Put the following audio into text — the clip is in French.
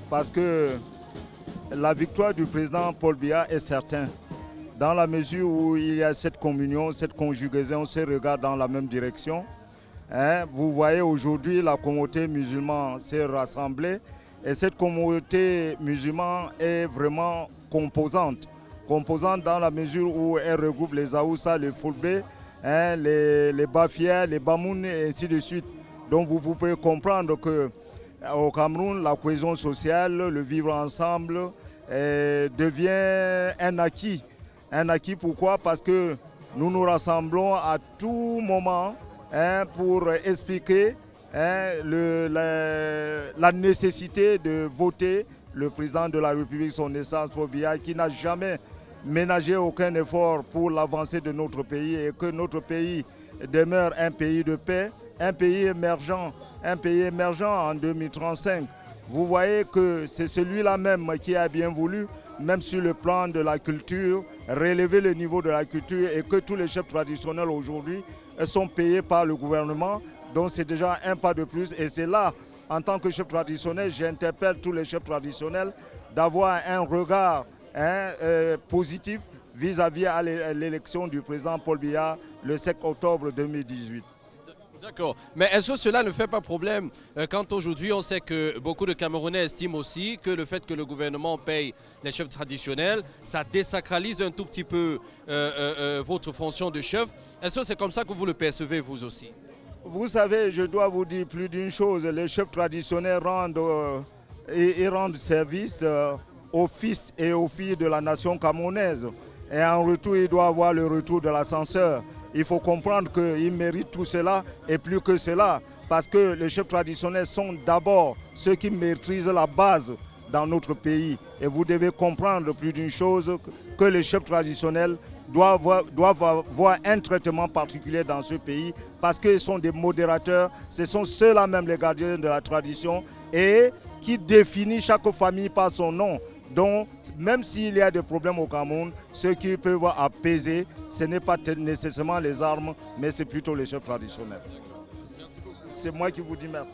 parce que la victoire du président Paul Biya est certaine. Dans la mesure où il y a cette communion, cette conjugaison, ce regard dans la même direction. Vous voyez aujourd'hui la communauté musulmane s'est rassemblée et cette communauté musulmane est vraiment composante. Composante dans la mesure où elle regroupe les Aoussa, les Fulbe, les Bafia, les Bamoun et ainsi de suite. Donc vous pouvez comprendre qu'au Cameroun, la cohésion sociale, le vivre ensemble devient un acquis. Un acquis pourquoi? Parce que nous nous rassemblons à tout moment pour expliquer la nécessité de voter le président de la République, son Excellence Paul Biya, qui n'a jamais ménagé aucun effort pour l'avancée de notre pays et que notre pays demeure un pays de paix, un pays émergent en 2035. Vous voyez que c'est celui-là même qui a bien voulu, même sur le plan de la culture, relever le niveau de la culture et que tous les chefs traditionnels aujourd'hui sont payés par le gouvernement. Donc c'est déjà un pas de plus et c'est là, en tant que chef traditionnel, j'interpelle tous les chefs traditionnels d'avoir un regard positif vis-à-vis à l'élection du président Paul Biya le 7 octobre 2018. D'accord. Mais est-ce que cela ne fait pas problème quand aujourd'hui on sait que beaucoup de Camerounais estiment aussi que le fait que le gouvernement paye les chefs traditionnels, ça désacralise un tout petit peu votre fonction de chef. Est-ce que c'est comme ça que vous le percevez vous aussi? Vous savez, je dois vous dire plus d'une chose. Les chefs traditionnels rendent service aux fils et aux filles de la nation camerounaise. Et en retour, il doit avoir le retour de l'ascenseur. Il faut comprendre qu'ils méritent tout cela et plus que cela. Parce que les chefs traditionnels sont d'abord ceux qui maîtrisent la base dans notre pays. Et vous devez comprendre plus d'une chose, que les chefs traditionnels doivent avoir un traitement particulier dans ce pays parce qu'ils sont des modérateurs, ce sont ceux-là même les gardiens de la tradition et qui définissent chaque famille par son nom. Donc, même s'il y a des problèmes au Cameroun, ceux qui peuvent apaiser, ce n'est pas nécessairement les armes, mais c'est plutôt les chefs traditionnels. C'est moi qui vous dis merci.